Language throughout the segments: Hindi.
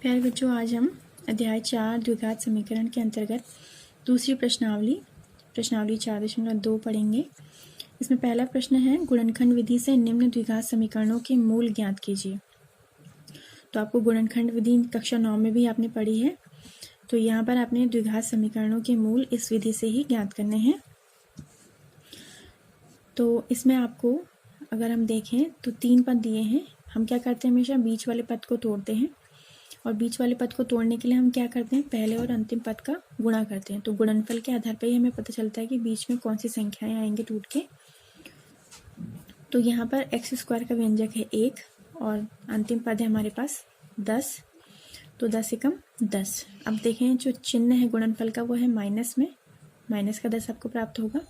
प्यारे बच्चों, आज हम अध्याय 4 द्विघात समीकरण के अंतर्गत दूसरी प्रश्नावली 4.2 पढ़ेंगे। इसमें पहला प्रश्न है, गुणनखंड विधि से निम्न द्विघात समीकरणों के मूल ज्ञात कीजिए। तो आपको गुणनखंड विधि कक्षा 9 में भी आपने पढ़ी है। तो यहाँ पर आपने द्विघात समीकरणों के मूल इस विधि से ही ज्ञात करने हैं। तो इसमें आपको अगर हम देखें तो 3 पद दिए हैं। हम क्या करते हैं, हमेशा बीच वाले पद को तोड़ते हैं, और बीच वाले पद को तोड़ने के लिए हम क्या करते हैं, पहले और अंतिम पद का गुणा करते हैं। तो गुणनफल के आधार पर ही हमें पता चलता है कि बीच में कौन सी संख्याएं आएंगे टूट के। तो यहाँ पर x² का व्यंजक है 1 और अंतिम पद है हमारे पास 10। तो 10 एकम 10। अब देखें, जो चिन्ह है गुणनफल का वो है माइनस में, माइनस का 10 आपको प्राप्त होगा।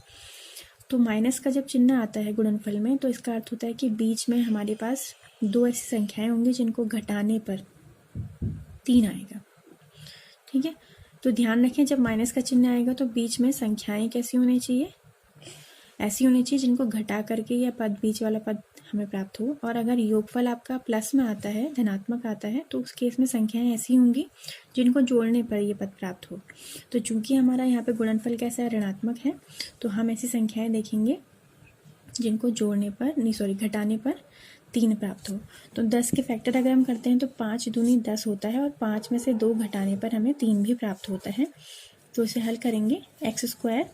तो माइनस का जब चिन्ह आता है गुणनफल में तो इसका अर्थ होता है कि बीच में हमारे पास 2 ऐसी संख्याएं होंगी जिनको घटाने पर 3 आएगा। ठीक है, तो ध्यान रखें, जब माइनस का चिन्ह आएगा तो बीच में संख्याएं कैसी होनी चाहिए, ऐसी होनी चाहिए जिनको घटा करके यह पद, बीच वाला पद हमें प्राप्त हो। और अगर योगफल आपका प्लस में आता है, धनात्मक आता है, तो उस केस में संख्याएं ऐसी होंगी जिनको जोड़ने पर यह पद प्राप्त हो। तो चूंकि हमारा यहाँ पे गुणनफल कैसा है, ऋणात्मक है, तो हम ऐसी संख्याएं देखेंगे जिनको जोड़ने पर घटाने पर 3 प्राप्त हो। तो 10 के फैक्टर अगर हम करते हैं तो 5 दूनी 10 होता है, और 5 में से 2 घटाने पर हमें 3 भी प्राप्त होता है। तो इसे हल करेंगे, x²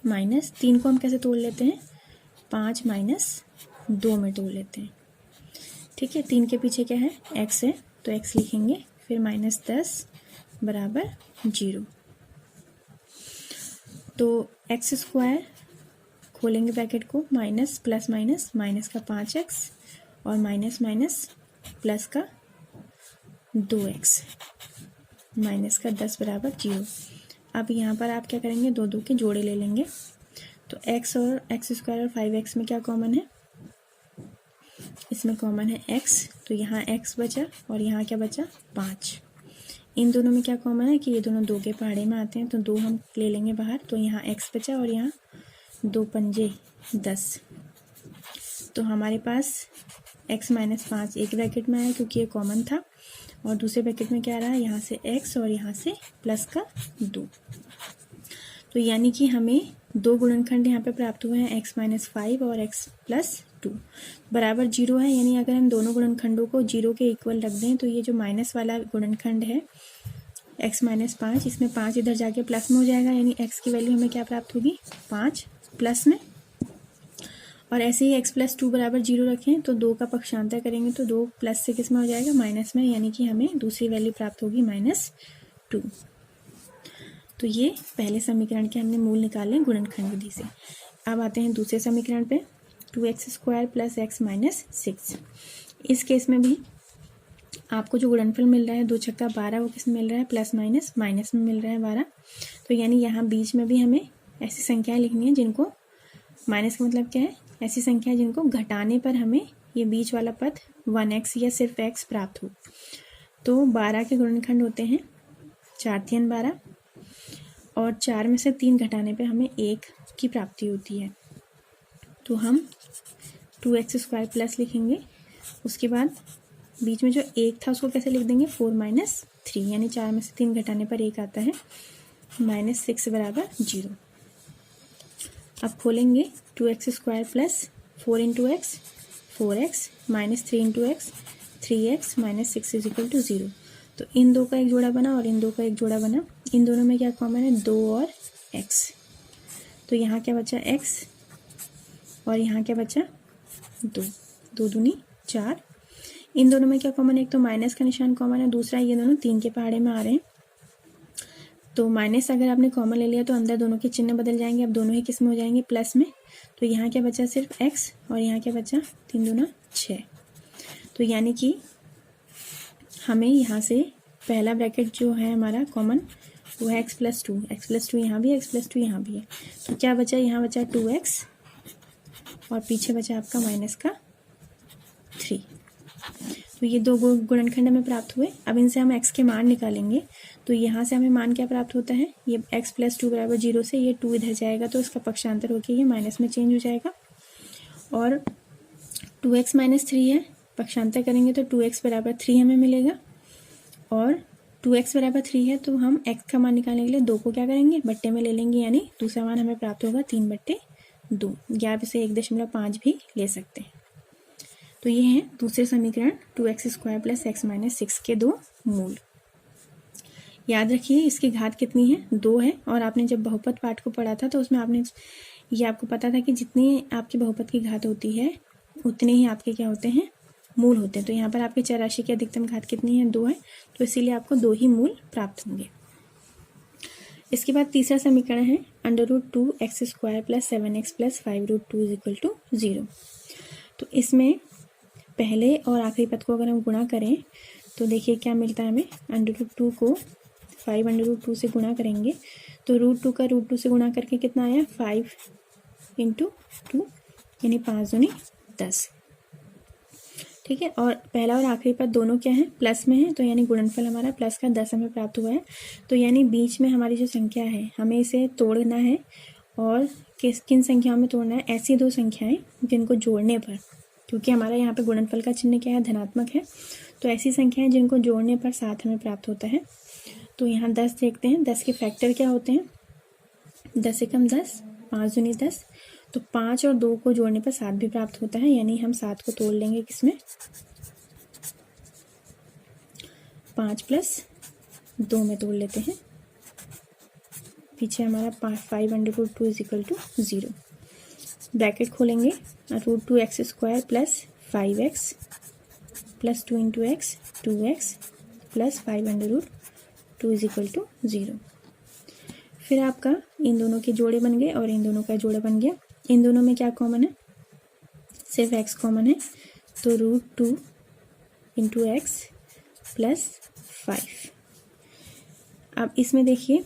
माइनस 3 को हम कैसे तोड़ लेते हैं, 5 माइनस 2 में तोड़ लेते हैं। ठीक है, 3 के पीछे क्या है, x है, तो x लिखेंगे, फिर माइनस 10 बराबर 0। तो x² खोलेंगे ब्रैकेट को, माइनस प्लस माइनस, माइनस का 5x और माइनस माइनस प्लस का 2x, माइनस का 10 बराबर 0। अब यहाँ पर आप क्या करेंगे, 2 के जोड़े ले लेंगे। तो x और x² और 5x में क्या कॉमन है, इसमें कॉमन है x, तो यहाँ x बचा और यहाँ क्या बचा, 5। इन दोनों में क्या कॉमन है कि ये दोनों 2 के पहाड़े में आते हैं, तो 2 हम ले लेंगे बाहर, तो यहाँ x बचा और यहाँ 2 पंजे 10। तो हमारे पास x माइनस 5 एक ब्रैकेट में आया क्योंकि ये कॉमन था, और दूसरे ब्रैकेट में क्या रहा, यहाँ से x और यहाँ से प्लस का 2। तो यानी कि हमें 2 गुणनखंड यहाँ पे प्राप्त हुए हैं, x माइनस 5 और x प्लस 2 बराबर 0 है। यानी अगर हम दोनों गुणनखंडों को 0 के इक्वल रख दें तो ये जो माइनस वाला गुणनखंड है x माइनस 5, इसमें 5 इधर जाके प्लस में हो जाएगा, यानी x की वैल्यू हमें क्या प्राप्त होगी, 5 प्लस में। और ऐसे ही x प्लस 2 बराबर 0 रखें तो 2 का पक्षांतर करेंगे तो 2 प्लस से किस में हो जाएगा, माइनस में, यानी कि हमें दूसरी वैल्यू प्राप्त होगी -2। तो ये पहले समीकरण के हमने मूल निकाले गुणनखंड विधि से। अब आते हैं दूसरे समीकरण पे, 2x² प्लस x माइनस 6। इस केस में भी आपको जो गुणनफल मिल रहा है 2 छक्का 12, वो किस में मिल रहा है, प्लस माइनस, माइनस में मिल रहा है 12। तो यानी यहाँ बीच में भी हमें ऐसी संख्याएं लिखनी है जिनको, माइनस का मतलब क्या है, ऐसी संख्या जिनको घटाने पर हमें ये बीच वाला पद 1x या सिर्फ x प्राप्त हो। तो 12 के गुणनखंड होते हैं 4 3 12, और 4 में से 3 घटाने पर हमें 1 की प्राप्ति होती है। तो हम 2x² प्लस लिखेंगे, उसके बाद बीच में जो 1 था उसको कैसे लिख देंगे, 4 माइनस 3, यानी 4 में से 3 घटाने पर 1 आता है, -6 बराबर 0। अब खोलेंगे, 2x² plus 4 into x 4x minus 3 into x 3x minus 6 is equal to 0। तो इन 2 का एक जोड़ा बना और इन 2 का एक जोड़ा बना। इन दोनों में क्या कॉमन है, 2 और x। तो यहाँ क्या बचा, x, और यहाँ क्या बचा, 2, 2 दूनी 4। इन दोनों में क्या कॉमन है, एक तो माइनस का निशान कॉमन है, दूसरा ये दोनों 3 के पहाड़े में आ रहे हैं। तो माइनस अगर आपने कॉमन ले लिया तो अंदर दोनों के चिन्ह बदल जाएंगे, अब दोनों ही किस में हो जाएंगे, प्लस में। तो यहाँ क्या बचा, सिर्फ x, और यहाँ क्या बचा, 3 दूना 6। तो यानी कि हमें यहाँ से पहला ब्रैकेट जो है हमारा कॉमन वो है x प्लस 2, x प्लस 2 यहाँ भी है, x प्लस 2 यहाँ भी है। तो क्या बचा, यहाँ बचा 2x और पीछे बचा आपका माइनस का 3। तो ये 2 गुणनखंड हमें प्राप्त हुए। अब इनसे हम x के मान निकालेंगे, तो यहाँ से हमें मान क्या प्राप्त होता है, ये x प्लस 2 बराबर 0 से ये 2 इधर जाएगा तो इसका पक्षांतर होकर ये माइनस में चेंज हो जाएगा, और 2x माइनस 3 है, पक्षांतर करेंगे तो 2x बराबर 3 हमें मिलेगा। और 2x बराबर 3 है, तो हम x का मान निकालने के लिए 2 को क्या करेंगे, बट्टे में ले लेंगे, यानी दूसरा मान हमें प्राप्त होगा 3/2, या आप इसे 1.5 भी ले सकते हैं। तो ये है दूसरे समीकरण 2x² + x - 6 के 2 मूल। याद रखिए इसकी घात कितनी है, 2 है, और आपने जब बहुपद पाठ को पढ़ा था तो उसमें आपको पता था कि जितनी आपकी बहुपद की घात होती है उतने ही आपके क्या होते हैं, मूल होते हैं। तो यहाँ पर आपके चर राशि की अधिकतम घात कितनी है, 2 है, तो इसीलिए आपको 2 ही मूल प्राप्त होंगे। इसके बाद तीसरा समीकरण है √2x² + 7x + 5√2 = 0। तो इसमें पहले और आखिरी पद को अगर हम गुणा करें तो देखिए क्या मिलता है हमें, √2 को 5√2 से गुणा करेंगे तो √2 का √2 से गुणा करके कितना आया, 5 × 2 यानी 5 दूनी 10। ठीक है, और पहला और आखिरी पद दोनों क्या है, प्लस में है, तो यानी गुणनफल हमारा प्लस का 10 हमें प्राप्त हुआ है। तो यानी बीच में हमारी जो संख्या है हमें इसे तोड़ना है, और किन संख्याओं में तोड़ना है, ऐसी 2 संख्याएं जिनको जोड़ने पर, क्योंकि हमारा यहाँ पे गुणनफल का चिन्ह क्या है, धनात्मक है, तो ऐसी संख्याएं जिनको जोड़ने पर 7 हमें प्राप्त होता है। तो यहाँ 10 देखते हैं, 10 के फैक्टर क्या होते हैं, 10 से कम 10, 5 दूनी 10, तो 5 और 2 को जोड़ने पर 7 भी प्राप्त होता है, यानी हम 7 को तोड़ लेंगे किसमें, 5 + 2 में तोड़ लेते हैं। पीछे हमारा 5/2 = 0। ब्रैकेट खोलेंगे, √2x² + 5x + 2 × x 2x + 5/2 = 0। फिर आपका इन दोनों के जोड़े बन गए और इन दोनों का जोड़ा बन गया। इन दोनों में क्या कॉमन है, सिर्फ x कॉमन है, तो √2 × x + 5। अब इसमें देखिए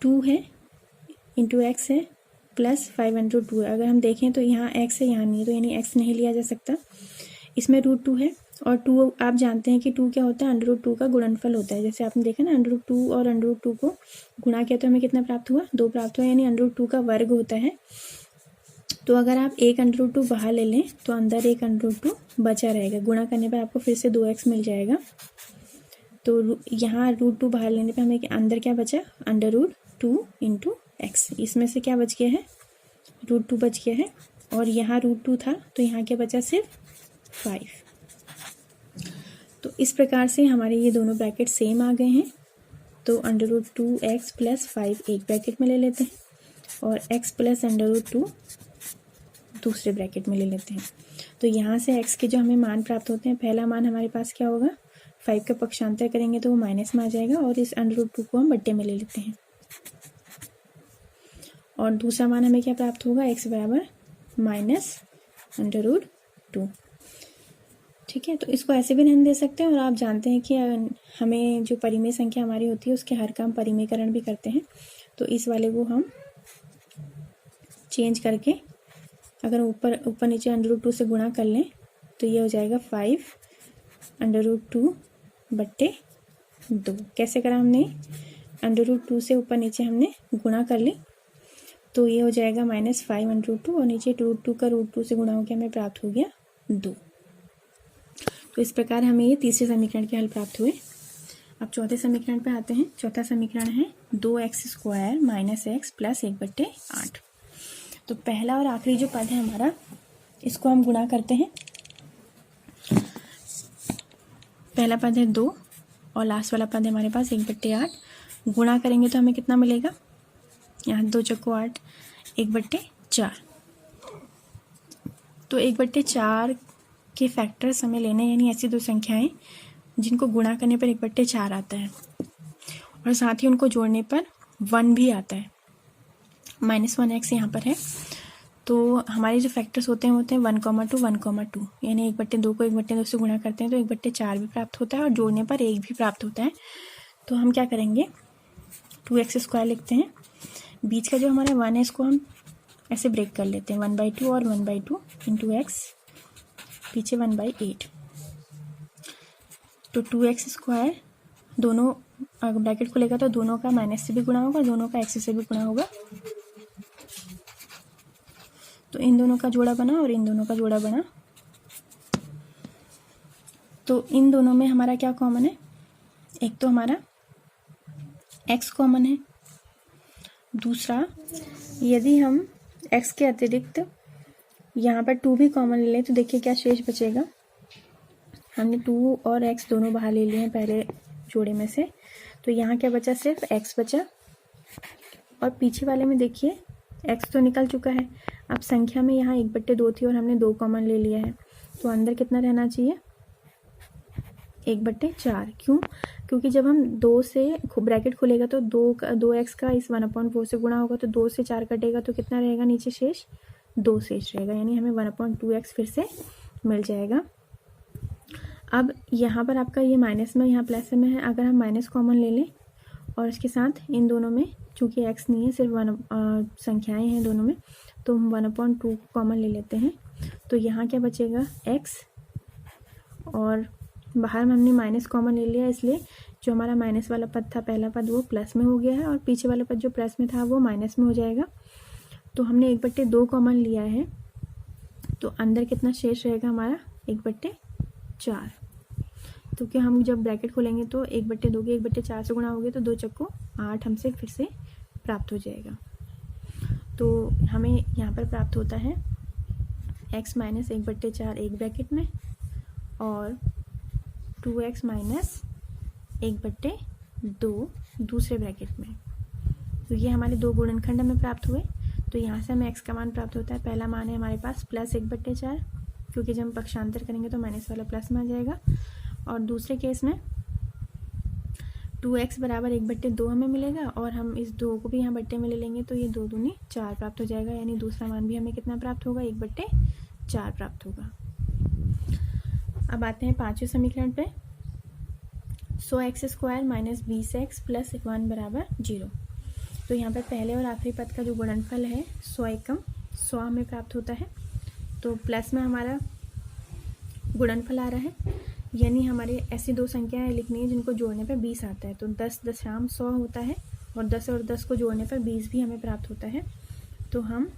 2 है × x है प्लस 5/2 है। अगर हम देखें तो यहाँ x है, यहाँ नहीं है, तो यानी x नहीं लिया जा सकता। इसमें √2 है, और 2 आप जानते हैं कि 2 क्या होता है, √2 का गुणनफल होता है। जैसे आपने देखा ना, √2 और √2 को गुणा किया तो हमें कितना प्राप्त हुआ, 2 प्राप्त हुआ, यानी √2 का वर्ग होता है। तो अगर आप एक √2 बाहर ले लें तो अंदर एक √2 बचा रहेगा, गुणा करने पर आपको फिर से 2x मिल जाएगा। तो यहाँ √2 बाहर लेने पर हमें अंदर क्या बचा, √2 × x, इसमें से क्या बच गया है, √2 बच गया है, और यहाँ √2 था तो यहाँ क्या बचा, सिर्फ 5। तो इस प्रकार से हमारे ये दोनों ब्रैकेट सेम आ गए हैं। तो √2x + 5 एक ब्रैकेट में ले लेते हैं, और x + √2 दूसरे ब्रैकेट में ले लेते हैं। तो यहाँ से x के जो हमें मान प्राप्त होते हैं, पहला मान हमारे पास क्या होगा, 5 का पक्षांतर करेंगे तो वो माइनस में आ जाएगा, और इस √2 को हम बट्टे में ले लेते हैं। और दूसरा मान हमें क्या प्राप्त होगा, x बराबर -√2। ठीक है, तो इसको ऐसे भी नहीं दे सकते, और आप जानते हैं कि हमें जो परिमेय संख्या हमारी होती है उसके हर काम परिमेयकरण भी करते हैं। तो इस वाले को हम चेंज करके अगर ऊपर नीचे √2 से गुणा कर लें तो ये हो जाएगा 5/2 / 2। कैसे करा हमने, √2 से ऊपर नीचे हमने गुणा कर ली, तो ये हो जाएगा -5/2, और नीचे √2 का √2 से गुणा होकर हमें प्राप्त हो गया 2। तो इस प्रकार हमें ये तीसरे समीकरण के हल प्राप्त हुए। अब चौथे समीकरण पे आते हैं। चौथा समीकरण है 2x² - x + 1/8। तो पहला और आखिरी जो पद है हमारा, इसको हम गुणा करते हैं। पहला पद है 2 और लास्ट वाला पद है हमारे पास 1/8। गुणा करेंगे तो हमें कितना मिलेगा, यहाँ 2 × 8 1/4। तो 1/4 के फैक्टर्स हमें लेने, यानी ऐसी 2 संख्याएं जिनको गुणा करने पर 1/4 आता है, और साथ ही उनको जोड़ने पर 1 भी आता है। -1x यहाँ पर है। तो हमारे जो फैक्टर्स होते हैं 1, 2, 1, 2, यानी 1/2 को 1/2 से गुणा करते हैं तो 1/4 भी प्राप्त होता है, और जोड़ने पर 1 भी प्राप्त होता है। तो हम क्या करेंगे, 2x² लिखते हैं, बीच का जो हमारा 1 है इसको हम ऐसे ब्रेक कर लेते हैं, 1/2 और 1/2 × x, पीछे 1/8। तो 2x² दोनों ब्रैकेट को लेकर तो दोनों का माइनस से भी गुणा होगा, दोनों का x से भी गुणा होगा। तो इन दोनों का जोड़ा बना और इन दोनों का जोड़ा बना। तो इन दोनों में हमारा क्या कॉमन है, एक तो हमारा x कॉमन है, दूसरा यदि हम x के अतिरिक्त यहाँ पर 2 भी कॉमन ले लें तो देखिए क्या शेष बचेगा। हमने 2 और x दोनों बाहर ले लिए हैं पहले जोड़े में से, तो यहाँ क्या बचा, सिर्फ x बचा। और पीछे वाले में देखिए x तो निकल चुका है। अब संख्या में यहाँ 1/2 थी और हमने 2 कॉमन ले लिया है, तो अंदर कितना रहना चाहिए, 1/4। क्यों, क्योंकि जब हम 2 से ब्रैकेट खुलेगा तो 2x का इस 1/4 से गुणा होगा, तो 2 से 4 कटेगा तो कितना रहेगा नीचे शेष, 2 शेष रहेगा, यानी हमें 1/2x फिर से मिल जाएगा। अब यहाँ पर आपका ये माइनस में, यहाँ प्लस में है, अगर हम माइनस कॉमन ले लें और इसके साथ इन दोनों में चूँकि x नहीं है, सिर्फ संख्याएं हैं दोनों में, तो हम 1/2 कॉमन ले लेते हैं। तो यहाँ क्या बचेगा, x, और बाहर में हमने माइनस कॉमन ले लिया, इसलिए जो हमारा माइनस वाला पद था पहला पद वो प्लस में हो गया है और पीछे वाला पद जो प्लस में था वो माइनस में हो जाएगा। तो हमने 1/2 कॉमन लिया है, तो अंदर कितना शेष रहेगा हमारा, 1/4। क्योंकि हम जब ब्रैकेट खोलेंगे तो 1/2 के 1/4 से गुणा होगी तो 2 चक्को 8 हमसे फिर से प्राप्त हो जाएगा। तो हमें यहाँ पर प्राप्त होता है x माइनस 1/4 एक ब्रैकेट में और 2x माइनस 1/2 दूसरे ब्रैकेट में। तो ये हमारे 2 गुणनखंड हमें प्राप्त हुए। तो यहाँ से हमें x का मान प्राप्त होता है। पहला मान है हमारे पास प्लस 1/4, क्योंकि जब हम पक्षांतर करेंगे तो माइनस वाला प्लस में आ जाएगा। और दूसरे केस में 2x बराबर 1/2 हमें मिलेगा और हम इस 2 को भी यहाँ बट्टे में ले लेंगे तो ये 2 दूनी 4 प्राप्त हो जाएगा, यानी दूसरा मान भी हमें कितना प्राप्त होगा, 1/4 प्राप्त होगा। अब आते हैं 5वें समीकरण पे। 100x² माइनस 20x प्लस 1 बराबर 0। तो यहाँ पर पहले और आखिरी पद का जो गुणनफल है 100 एकम 100 हमें प्राप्त होता है। तो प्लस में हमारा गुणनफल आ रहा है, यानी हमारे ऐसी 2 संख्याएं लिखनी है जिनको जोड़ने पर 20 आता है। तो 10.100 होता है और 10 और 10 को जोड़ने पर 20 भी हमें प्राप्त होता है। तो हम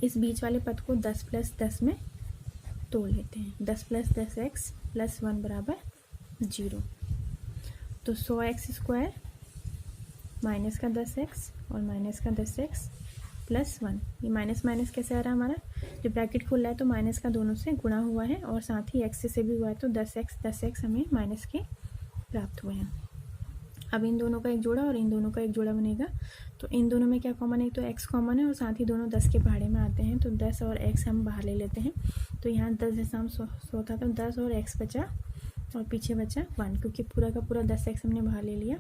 इस बीच वाले पद को 10 + 10 में तोड़ लेते हैं। 10 + 10x प्लस 1 बराबर 0। तो 100x² माइनस का 10x और माइनस का 10x प्लस 1। ये माइनस माइनस कैसे आ रहा है, हमारा जो ब्रैकेट खुल रहा है तो माइनस का दोनों से गुणा हुआ है और साथ ही x से भी हुआ है, तो 10x हमें माइनस के प्राप्त हुए हैं। अब इन दोनों का एक जोड़ा और इन दोनों का एक जोड़ा बनेगा। तो इन दोनों में क्या कॉमन है, तो x कॉमन है और साथ ही दोनों 10 के पहाड़े में आते हैं, तो 10 और x हम बाहर ले लेते हैं। तो यहाँ 10.100 था तो 10 और x बचा और पीछे बचा 1, क्योंकि पूरा का पूरा 10x हमने बाहर ले लिया।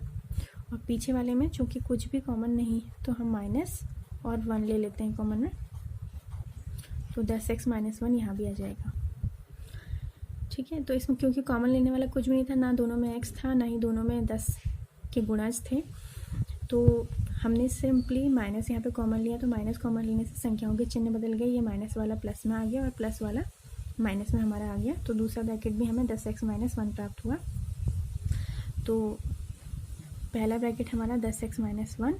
और पीछे वाले में चूँकि कुछ भी कॉमन नहीं तो हम माइनस और 1 ले लेते हैं कॉमन में, तो 10x माइनस 1 यहाँ भी आ जाएगा। ठीक है, तो इसमें क्योंकि कॉमन लेने वाला कुछ भी नहीं था, ना दोनों में x था ना ही दोनों में 10 के गुणज थे, तो हमने सिंपली माइनस यहाँ पे कॉमन लिया। तो माइनस कॉमन लेने से संख्याओं के चिन्ह बदल गए, ये माइनस वाला प्लस में आ गया और प्लस वाला माइनस में हमारा आ गया। तो दूसरा ब्रैकेट भी हमें 10x माइनस 1 प्राप्त हुआ। तो पहला ब्रैकेट हमारा 10x माइनस 1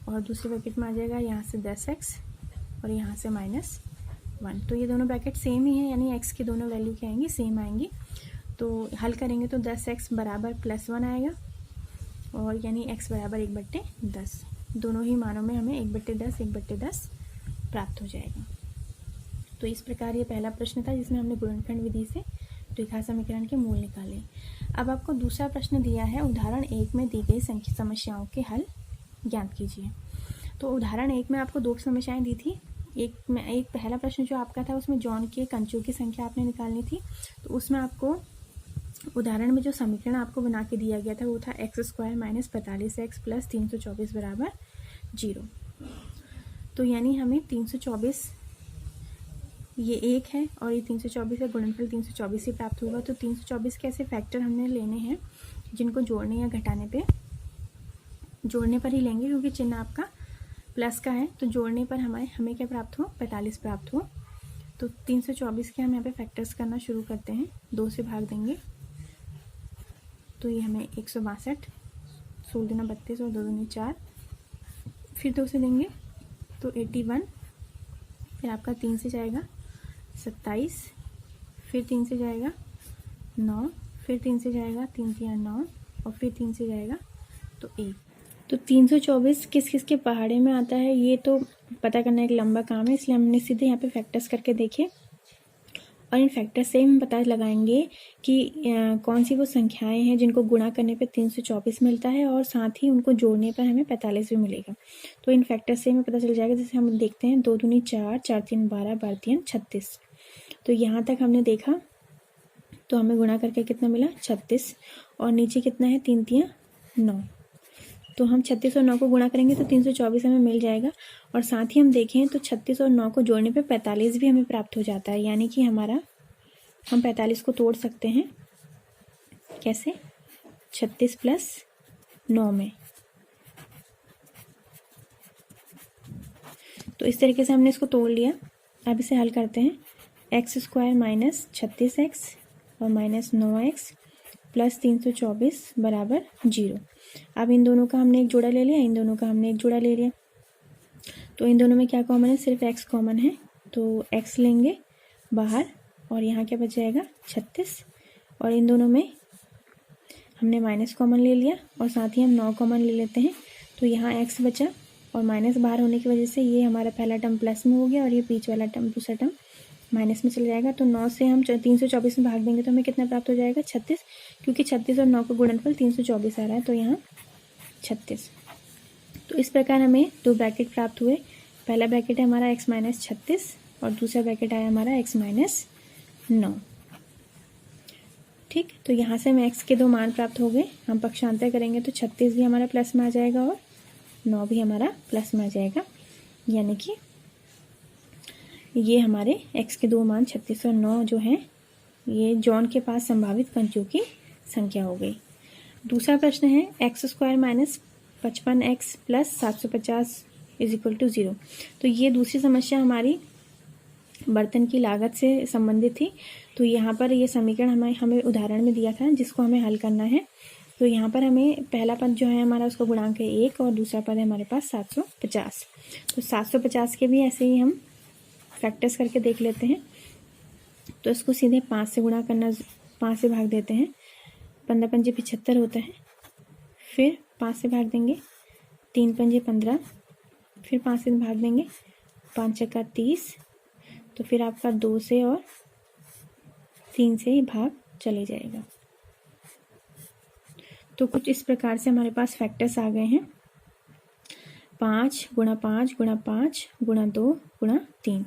और दूसरे ब्रैकेट में आ जाएगा यहाँ से 10x और यहाँ से माइनस 1। तो ये दोनों ब्रैकेट सेम ही है, यानी x की दोनों वैल्यू क्या आएंगी, सेम आएंगी। तो हल करेंगे तो 10x बराबर प्लस 1 आएगा और यानी x बराबर 1/10। दोनों ही मानों में हमें 1/10 प्राप्त हो जाएगा। तो इस प्रकार ये पहला प्रश्न था जिसमें हमने गुणनखंड विधि से रेखा समीकरण के मूल निकाले। अब आपको दूसरा प्रश्न दिया है, उदाहरण 1 में दी गई समस्याओं के हल ज्ञात कीजिए। तो उदाहरण 1 में आपको 2 समस्याएं दी थी। एक पहला प्रश्न जो आपका था उसमें जॉन के कंचों की संख्या आपने निकालनी थी। तो उसमें आपको उदाहरण में जो समीकरण आपको बना के दिया गया था वो था x² माइनस 45x प्लस 324 बराबर 0। तो यानी हमें 324 ये 1 है और ये 324 का गुणनफल 324 ही प्राप्त होगा। तो 324 के ऐसे फैक्टर हमने लेने हैं जिनको जोड़ने या घटाने पे, जोड़ने पर ही लेंगे क्योंकि चिन्ह आपका प्लस का है। तो जोड़ने पर हमें क्या प्राप्त हो, 45 प्राप्त हो। तो 324 के हम यहाँ पे फैक्टर्स करना शुरू करते हैं। 2 से भाग देंगे तो ये हमें 162, 16 दूना 32 और 2 दूनी 4, फिर 2 से देंगे तो 81, फिर आपका 3 से जाएगा 27, फिर 3 से जाएगा 9, फिर 3 से जाएगा 3 3 9, और फिर 3 से जाएगा तो 1। तो 324 किस किस के पहाड़े में आता है ये तो पता करना एक लंबा काम है, इसलिए हमने सीधे यहाँ पे फैक्टर्स करके देखे और इन फैक्टर से हम पता लगाएंगे कि कौन सी वो संख्याएं हैं जिनको गुणा करने पे 324 मिलता है और साथ ही उनको जोड़ने पर हमें 45 भी मिलेगा। तो इन फैक्टर से हमें पता चल जाएगा। जैसे हम देखते हैं 2 दूनी 4, 4 3 12, 12 3 36। तो यहाँ तक हमने देखा तो हमें गुणा करके कितना मिला 36 और नीचे कितना है 3 3 9। तो हम 36 और 9 को गुणा करेंगे तो 324 हमें मिल जाएगा। और साथ ही हम देखें तो 36 और 9 को जोड़ने पे 45 भी हमें प्राप्त हो जाता है, यानी कि हम 45 को तोड़ सकते हैं। कैसे? 36 प्लस 9 में। तो इस तरीके से हमने इसको तोड़ लिया। अब इसे हल करते हैं। x² माइनस 36x और माइनस 9x प्लस 324 बराबर 0। अब इन दोनों का हमने एक जोड़ा ले लिया, इन दोनों का हमने एक जोड़ा ले लिया। तो इन दोनों में क्या कॉमन है? सिर्फ x कॉमन है, तो x लेंगे बाहर और यहाँ क्या बच जाएगा 36। और इन दोनों में हमने माइनस कॉमन ले लिया और साथ ही हम 9 कॉमन ले लेते हैं। तो यहाँ x बचा और माइनस बाहर होने की वजह से ये हमारा पहला टर्म प्लस में हो गया और ये बीच वाला टर्म दूसरा टर्म माइनस में चला जाएगा। तो 9 से हम 324 में भाग देंगे तो हमें कितना प्राप्त हो जाएगा 36, क्योंकि 36 और 9 का गुणनफल 324 आ रहा है, तो यहाँ 36। तो इस प्रकार हमें 2 ब्रैकेट प्राप्त हुए। पहला ब्रैकेट है हमारा x माइनस 36 और दूसरा ब्रैकेट आया हमारा x माइनस 9। ठीक, तो यहाँ से हमें x के 2 मान प्राप्त हो गए। हम पक्षांतर करेंगे तो 36 भी हमारा प्लस में आ जाएगा और 9 भी हमारा प्लस में आ जाएगा, यानी कि ये हमारे x के 2 मान 36 और 9 जो हैं ये जॉन के पास संभावित पंक्तियों की संख्या हो गई। दूसरा प्रश्न है x² minus 55x plus 750 is equal to 0। तो ये दूसरी समस्या हमारी बर्तन की लागत से संबंधित थी। तो यहाँ पर ये समीकरण हमें उदाहरण में दिया था जिसको हमें हल करना है। तो यहाँ पर हमें पहला पद जो है हमारा उसका गुणांक है 1 और दूसरा पद है हमारे पास 750। तो 750 के भी ऐसे ही हम फैक्टर्स करके देख लेते हैं। तो इसको सीधे 5 से गुणा करना, 5 से भाग देते हैं। 15 पंजे 75 होता है, फिर 5 से भाग देंगे, 3 पंजे 15, फिर 5 से भाग देंगे, 5 चक्का 30। तो फिर आपका 2 से और 3 से ही भाग चले जाएगा। तो कुछ इस प्रकार से हमारे पास फैक्टर्स आ गए हैं। 5 गुणा 5 गुणा 5 गुणा 2 गुणा 3।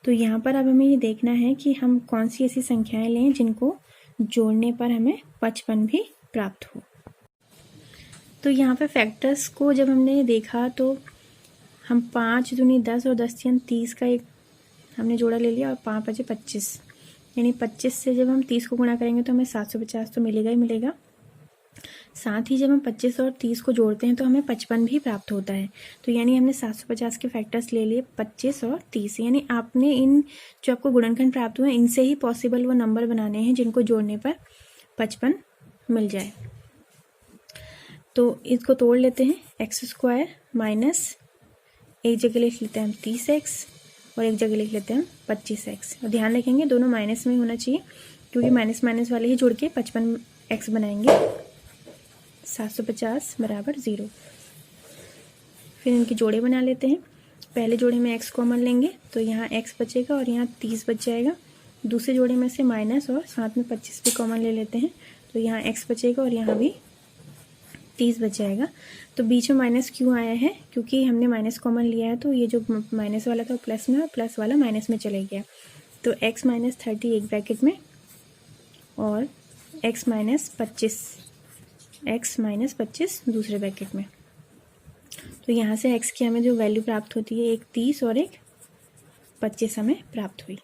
तो यहाँ पर अब हमें ये देखना है कि हम कौन सी ऐसी संख्याएं लें जिनको जोड़ने पर हमें 55 भी प्राप्त हो। तो यहाँ पे फैक्टर्स को जब हमने देखा तो हम 5 दूनी 10 और 10 तीन 30 का एक हमने जोड़ा ले लिया और 5 बचे 25, यानी 25 से जब हम 30 को गुणा करेंगे तो हमें 750 तो मिलेगा ही मिलेगा। साथ ही जब हम 25 और 30 को जोड़ते हैं तो हमें 55 भी प्राप्त होता है। तो यानी हमने 750 के फैक्टर्स ले लिए 25 और 30, यानी आपने इन जो आपको गुणनखंड प्राप्त हुए इनसे ही पॉसिबल वो नंबर बनाने हैं जिनको जोड़ने पर 55 मिल जाए। तो इसको तोड़ लेते हैं। x² माइनस एक जगह लिख लेते हैं हम 30x और एक जगह लिख लेते हैं हम 25x। और ध्यान रखेंगे दोनों माइनस में होना चाहिए, क्योंकि माइनस माइनस वाले ही जुड़ के 55x बनाएंगे। 750 बराबर 0। फिर इनके जोड़े बना लेते हैं। पहले जोड़े में x कॉमन लेंगे तो यहाँ x बचेगा और यहाँ 30 बच जाएगा। दूसरे जोड़े में से माइनस और साथ में 25 भी कॉमन ले लेते हैं, तो यहाँ x बचेगा और यहाँ भी 30 बच जाएगा। तो बीच में माइनस क्यों आया है? क्योंकि हमने माइनस कॉमन लिया है, तो ये जो माइनस वाला था वो प्लस में और प्लस वाला माइनस में चले गया। तो x माइनस 30 एक ब्रैकेट में और x माइनस 25 दूसरे ब्रैकेट में। तो यहाँ से x की हमें जो वैल्यू प्राप्त होती है एक 30 और एक 25 हमें प्राप्त हुई।